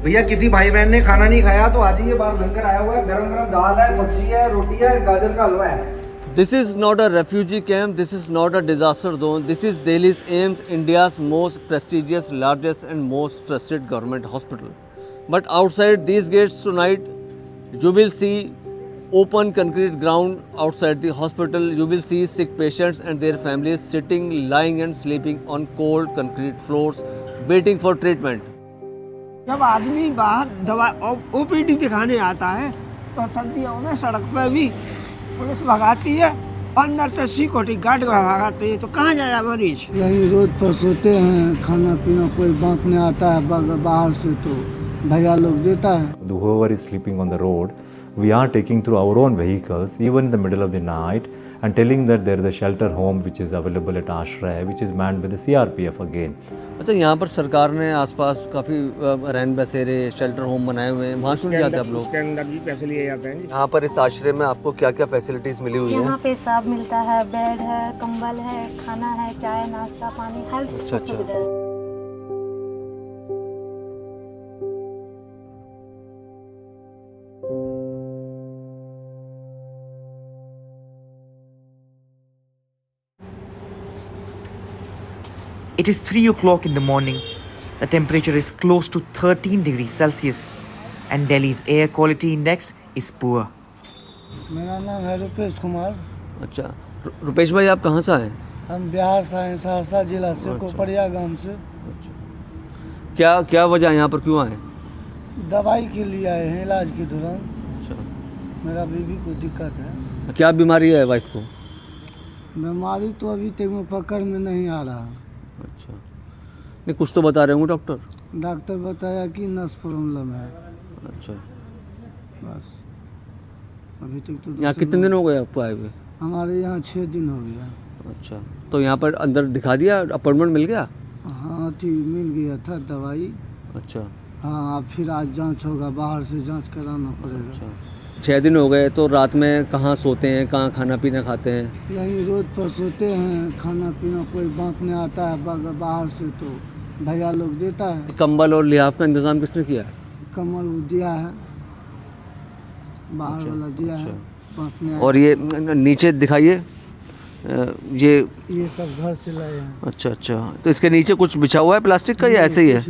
भैया किसी भाई बहन ने खाना नहीं खाया तो आज ही ये बाहर लंगर आया हुआ है, गरम गरम दाल है, सब्जी है, रोटी है, गाजर का हलवा है। This is not a refugee camp, this is not a disaster zone, this is Delhi's AIIMS, India's most prestigious, largest and most trusted government hospital. But outside these gates tonight, you will see open concrete ground outside the hospital. You will see sick patients and their families sitting, lying and sleeping on cold concrete floors, waiting for treatment. जब आदमी बाहर दवा OPD दिखाने आता है तो सर्दियों में सड़क पर भी पुलिस भगाती है, अंदर से सिक्योरिटी गार्ड भगाती है, तो कहाँ जाए मरीज। यही रोड पर सोते हैं, खाना पीना कोई बांटने आता है बाहर से तो भैया लोग देता है। Whoever is sleeping on the road, we are taking through our own vehicles, even in the middle of the night, and telling that there is a shelter home which is available at Ashray, which is manned by the CRPF again. अच्छा, यहाँ पर सरकार ने आसपास काफ़ी रैन बसेरे shelter home बनाए हुए हैं, वहाँ क्यों नहीं जाते आप लोग? उसके अंदर भी पैसे लिए जाते हैं। यहाँ पर इस आश्रय में आपको क्या क्या फैसिलिटीज़ मिली हुई हैं? यहाँ पे सब मिलता है, बेड है, कंबल है, खाना है, चाय नाश्ता पानी हर अच्छा, सब सुविधा है। It is 3 o'clock in the morning. The temperature is close to 13 degrees Celsius and Delhi's air quality index is poor. मेरा नाम है रुपेश कुमार। अच्छा, रुपेश भाई आप कहाँ से आए? हम बिहार से आए, सहरसा जिला से, अच्छा। कोपरिया गांव से। क्या क्या वजह है यहाँ पर क्यों आए? दवाई के लिए आए हैं, इलाज के दौरान। अच्छा, मेरा बीवी को दिक्कत है। क्या बीमारी है वाइफ को? बीमारी तो अभी तक में पकड़ में नहीं आ रहा। अच्छा, नहीं कुछ तो बता रहे होंगे डॉक्टर? डॉक्टर बताया कि नस प्रॉब्लम है। अच्छा, बस अभी तक तो यहाँ कितने दिन हो गए आपको आए हुए? हमारे यहाँ 6 दिन हो गया। अच्छा, तो यहाँ पर अंदर दिखा दिया, अपॉइंटमेंट मिल गया? हाँ थी, मिल गया था दवाई। अच्छा हाँ, अब फिर आज जांच होगा, बाहर से जांच कराना पड़ेगा। अच्छा, 6 दिन हो गए, तो रात में कहाँ सोते हैं, कहाँ खाना पीना खाते हैं? यही रोड पर सोते हैं, खाना पीना कोई बांटने आता है बाहर से तो भैया लोग देता है। कंबल और लिहाफ का इंतज़ाम किसने किया है? कमल दिया है, बाहर अच्छा, वाला दिया है बांटने। और ये नीचे दिखाइए, ये सब घर से लाए हैं। अच्छा अच्छा, तो इसके नीचे कुछ बिछा हुआ है प्लास्टिक का या ऐसे ही है?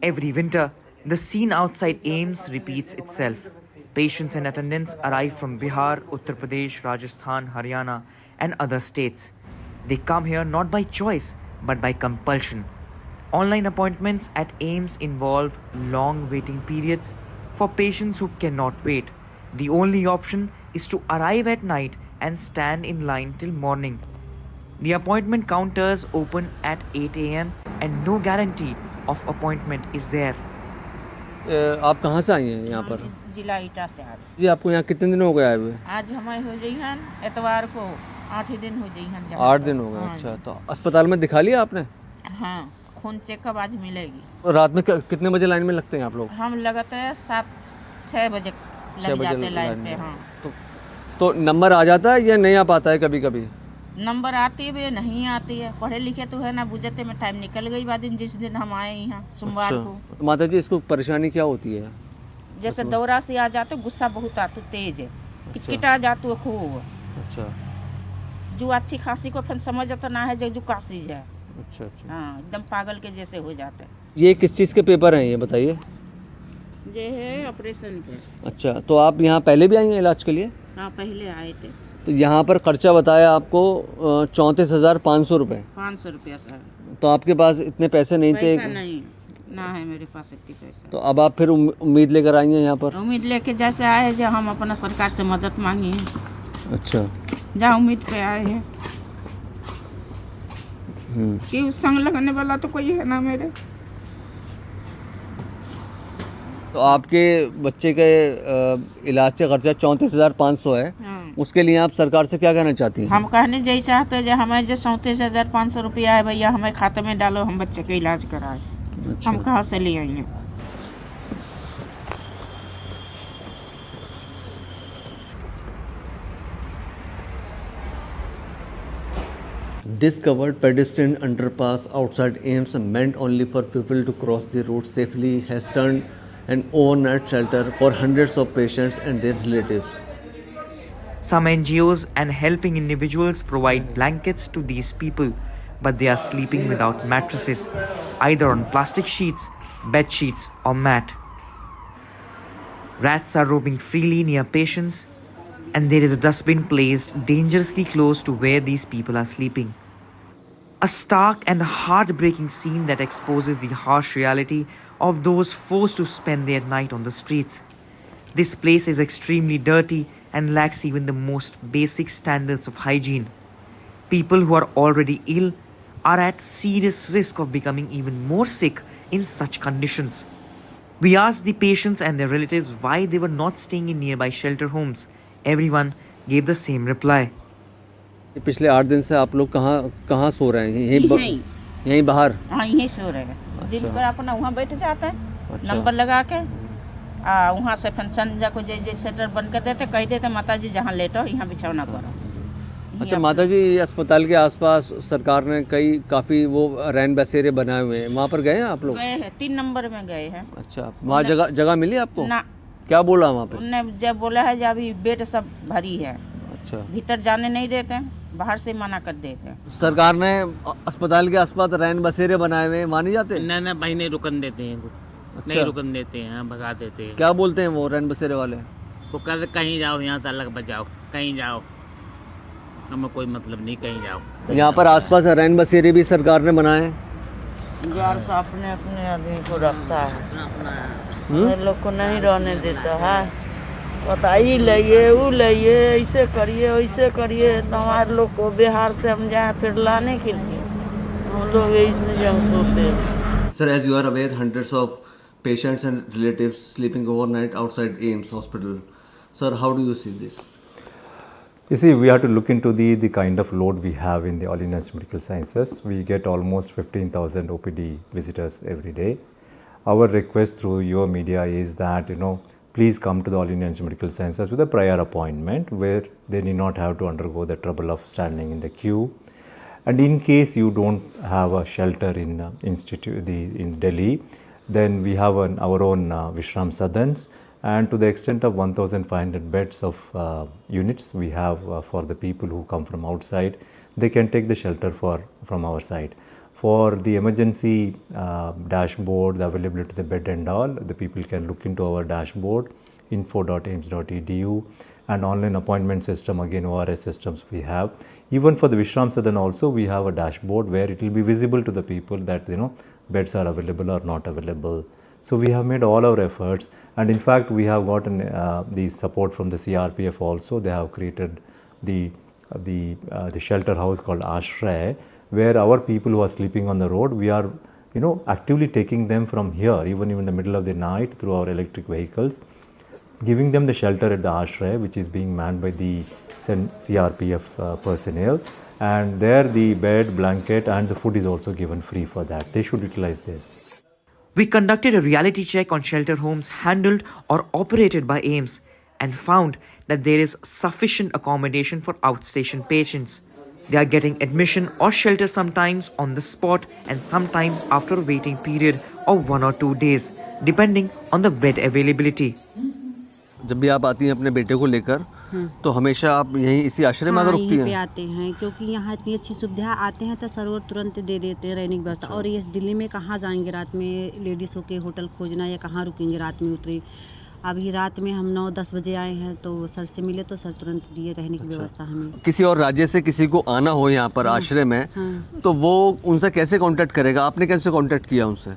Every winter, the scene outside AIIMS repeats itself. Patients and attendants arrive from Bihar, Uttar Pradesh, Rajasthan, Haryana, and other states. They come here not by choice, but by compulsion. Online appointments at AIIMS involve long waiting periods for patients who cannot wait. The only option is to arrive at night and stand in line till morning. The appointment counters open at 8 a.m. and no guarantee of appointment is there. आप कहाँ से आई हैं यहाँ पर? जिला ईटा से आ रहे। जी, आपको यहाँ कितने दिन हो गए आए हुए? आज हमें हो जाइहन एतवार को 8 दिन हो जाइहन। 8 दिन हो गए। हाँ अच्छा, तो अस्पताल में दिखा लिया आपने? हाँ, खून चेकअप आज मिलेगी। और रात में कितने बजे लाइन में लगते हैं आप लोग? हम लगते हैं 6 बजे लग जाते हैं लाइन पे। हाँ, तो नंबर आ जाता है या नहीं आ पाता है कभी कभी? नंबर आती है नहीं आती है, पढ़े लिखे तो है ना, बुझते में टाइम निकल गई बाद जिस दिन हम आए यहाँ सोमवार को। तो माता जी, इसको परेशानी क्या होती है? जैसे दौरा से आ जाते, गुस्सा बहुत आते, तेज है, किटकिटा जाते खूब। अच्छा, जो अच्छी खांसी को फिर समझ आता ना है जो काशी है। अच्छा अच्छा, हाँ, एकदम पागल के जैसे हो जाते हैं। ये किस चीज़ के पेपर हैं ये बताइए? ये है ऑपरेशन के। अच्छा, तो आप यहाँ पहले भी आई हैं इलाज के लिए? हाँ, पहले आए थे। तो यहाँ पर खर्चा बताया आपको 34,500 रुपये। 500 रुपया सर। तो आपके पास इतने पैसे नहीं थे? पैसा नहीं ना है मेरे पास इतनी पैसा। तो अब आप फिर उम्मीद लेकर आई हैं यहाँ पर? उम्मीद लेके जैसे आए हैं, जो हम अपना सरकार से मदद मांगी है। अच्छा, जहाँ उम्मीद पे आए हैं कि संग लगने वाला तो कोई है ना मेरे। तो आपके बच्चे के इलाज का खर्चा 34,500 है। हाँ। उसके लिए आप सरकार से क्या कहना चाहती हैं? हम कहने यही चाहते हैं जो हमें जो 34,500 रुपया है भैया, हमें खाते में डालो, हम बच्चे का इलाज कराए। अच्छा। हम कहाँ से ले आएंगे? This covered pedestrian underpass outside AIMS meant only for people to cross the road safely has turned an overnight shelter for hundreds of patients and their relatives. Some NGOs and helping individuals provide blankets to these people, but they are sleeping without mattresses, either on plastic sheets, bed sheets, or mat. Rats are roaming freely near patients, and there is a dustbin placed dangerously close to where these people are sleeping. A stark and heartbreaking scene that exposes the harsh reality of those forced to spend their night on the streets. This place is extremely dirty and lacks even the most basic standards of hygiene. People who are already ill are at serious risk of becoming even more sick in such conditions. We asked the patients and their relatives why they were not staying in nearby shelter homes. Everyone gave the same reply. पिछले 8 दिन से आप लोग कहाँ सो रहे हैं? यहीं बाहर? हाँ, यहीं सो रहे हैं। दिन भर अपना वहाँ बैठ जाते हैं, अच्छा। नंबर लगा के वहाँ से फिर संध्या को जे सेटर बन कर देते, कह देते माता जी जहाँ लेटो यहाँ बिछौना करो। अच्छा माता जी, अस्पताल के आसपास सरकार ने काफ़ी वो रैन बसेरे बनाए हुए हैं, वहाँ पर गए हैं आप लोग? गए हैं, 3 नंबर में गए हैं। अच्छा, वहाँ जगह मिली आपको? ना। क्या बोला वहाँ पे? उनने जब बोला है जब अभी बेड सब भरी है, अच्छा, भीतर जाने नहीं देते हैं, बाहर से मना कर देते हैं। सरकार ने अस्पताल के आसपास रैन बसेरे बनाए हुए हैं, वहाँ नहीं जाते? ना भाई, नहीं रुकन देते हैं, अच्छा। नहीं रुकन देते हैं, भगा देते हैं। क्या बोलते हैं वो रैन बसेरे वाले? वो कहते कहीं जाओ, यहाँ से अलग बचाओ, कहीं जाओ, हमें कोई मतलब नहीं, कहीं जाओ। यहाँ पर आसपास रैन बसेरे भी सरकार ने बनाए हैं। घर से अपने अपने आदमी को रखता है, हम लोग को नहीं रहने देता है। बताइए लाइए, वो लाइए, ऐसे करिए वैसे करिए, हमारे लोग को बिहार से हम जाए फिर लाने के लिए, हम लोग ऐसे जंग सोते हैं। Sir, as you are aware, hundreds of patients and relatives sleeping overnight outside AIMS hospital. Sir, how do you see this? You see, we have to look into the kind of load we have in the All India Institute of Medical Sciences. We get almost 15,000 OPD visitors every day. Our request through your media is that, please come to the All India Institute of Medical Sciences with a prior appointment where they need not have to undergo the trouble of standing in the queue. And in case you don't have a shelter in in Delhi, then we have our own Vishram Sadans, and to the extent of 1,500 beds of units we have for the people who come from outside. They can take the shelter from our side. For the emergency dashboard, the availability of the bed and all, the people can look into our dashboard, info.aims.edu, and online appointment system, again ORS systems we have. Even for the Vishram Sadan also, we have a dashboard where it will be visible to the people that beds are available or not available. So we have made all our efforts, and in fact we have gotten the support from the CRPF also. They have created the shelter house called Ashray, where our people who are sleeping on the road, we are actively taking them from here, even in the middle of the night, through our electric vehicles, giving them the shelter at the Ashray, which is being manned by the CRPF personnel, and there the bed, blanket and the food is also given free for that. They should utilize this. We conducted a reality check on shelter homes handled or operated by AIMS and found that there is sufficient accommodation for outstation patients. They are getting admission or shelter sometimes on the spot and sometimes after a waiting period of 1 or 2 days, depending on the bed availability. जब भी आप आती हैं अपने बेटे को लेकर, तो हमेशा आप यहीं इसी आश्रय में रुकती हैं? यहीं पे आते हैं, क्योंकि यहाँ इतनी अच्छी सुविधा आते हैं तो सरोवर तुरंत दे देते हैं रहने की व्यवस्था। और ये दिल्ली में कहाँ जाएंगे रात में, लेडीज़ होके होटल खोजना या कहाँ रुकेंगे रात में उतरे। अभी रात में हम 9-10 बजे आए हैं, तो सर से मिले तो सर तुरंत दिए रहने की व्यवस्था हमें। किसी और राज्य से किसी को आना हो यहाँ पर आश्रय में, तो वो उनसे कैसे कांटेक्ट करेगा? आपने कैसे कांटेक्ट किया उनसे?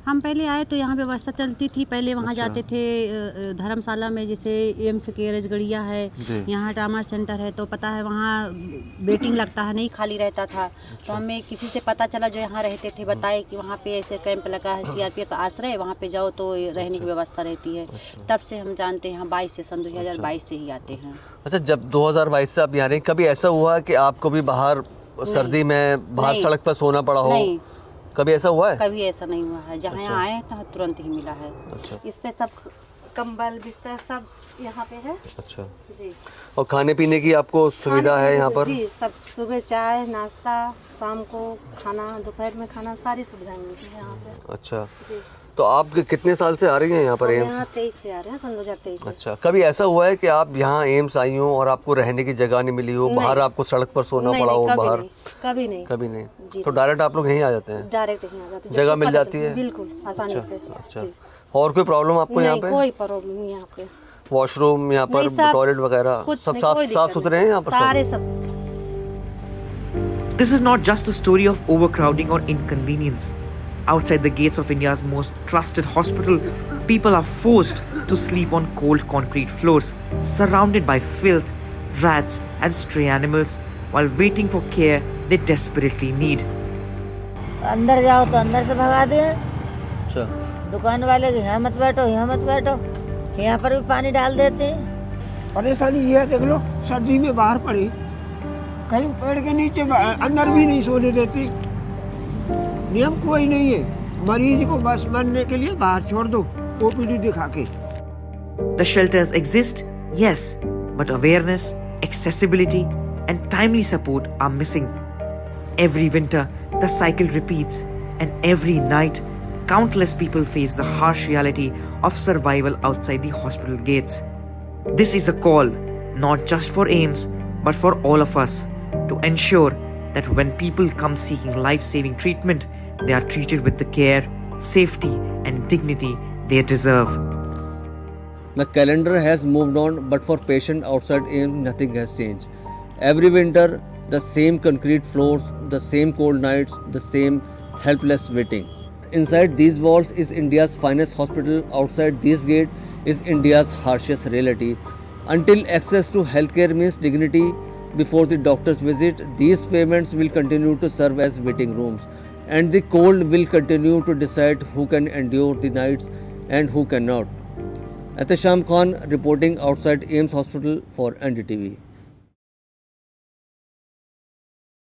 हम पहले आए तो यहाँ व्यवस्था चलती थी, पहले वहाँ जाते थे धर्मशाला में, जैसे एम्स के रजगड़िया है, यहाँ ट्रामा सेंटर है, तो पता है वहाँ वेटिंग लगता है, नहीं खाली रहता था। तो हमें किसी से पता चला जो यहाँ रहते थे, बताए कि वहाँ पे ऐसे कैंप लगा है CRPF का आश्रय, वहाँ पे जाओ तो रहने की व्यवस्था रहती है। तब से हम जानते हैं, 22 से सन 2022 से ही आते हैं। अच्छा, जब 2022 से आप यहाँ रहे, कभी ऐसा हुआ कि आपको भी बाहर सर्दी में बाहर सड़क पर सोना पड़ा हो? कभी ऐसा हुआ है? कभी ऐसा नहीं हुआ है। जहाँ यहाँ आए हैं तो तुरंत ही मिला है। इस पे सब कंबल बिस्तर सब यहाँ पे है अच्छा, जी। और खाने पीने की आपको सुविधा है यहाँ पर? जी, सब सुबह चाय नाश्ता, शाम को खाना, दोपहर में खाना, सारी सुविधाएं मिलती है यहाँ पे। अच्छा, जी। तो आप कितने साल से आ रही हैं यहाँ पर हम एम्स? यहाँ 23 से आ रहे हैं, सन 2023 से। अच्छा, कभी ऐसा हुआ है कि आप यहाँ एम्स आई हो और आपको रहने की जगह नहीं मिली हो, बाहर आपको सड़क पर सोना पड़ा हो? बाहर कभी नहीं, कभी नहीं। जी, तो डायरेक्ट आप लोग यहीं आ जाते हैं? डायरेक्ट यहाँ आ जाते हैं, जगह जैसे मिल पता जाती चलता है? बिल्कुल आसानी से। अच्छा, जी। और कोई प्रॉब्लम आपको यहाँ नहीं, पे? कोई प्रॉब्लम नहीं यहाँ पे। वॉशरूम यहाँ पर, नहीं, सब- टॉयलेट वगैरह कुछ सब नहीं, कोई साफ दिक्कत सुथरे हैं नहीं। यहाँ पर? सारे सब। This is not just a story of overcrowding or inconvenience. Outside the gates of India's most trusted hospital, people are forced to sleep on cold concrete floors, surrounded by filth, rats, and stray animals, while waiting for care they desperately need. अंदर जाओ तो अंदर से भगा दे, अच्छा, दुकान वाले के यहाँ मत बैठो, यहाँ मत बैठो, यहाँ पर भी पानी डाल देते हैं। परेशानी ये है, देख लो सर्दी में बाहर पड़ी, कहीं पेड़ के नीचे अंदर भी नहीं सोने देती। नियम कोई नहीं है, मरीज को बस मरने के लिए बाहर छोड़ दो ओपीडी दिखा के। The shelters exist, yes, but awareness, accessibility, and timely support are missing. Every winter, the cycle repeats, and every night, countless people face the harsh reality of survival outside the hospital gates. This is a call, not just for AIIMS, but for all of us, to ensure that when people come seeking life-saving treatment, they are treated with the care, safety, and dignity they deserve. The calendar has moved on, but for patient outside AIIMS, nothing has changed. Every winter, the same concrete floors, the same cold nights, the same helpless waiting. Inside these walls is India's finest hospital. Outside this gate is India's harshest reality. Until access to healthcare means dignity before the doctor's visit, these payments will continue to serve as waiting rooms, and the cold will continue to decide who can endure the nights and who cannot. Atasham Khan reporting outside AIIMS Hospital for NDTV.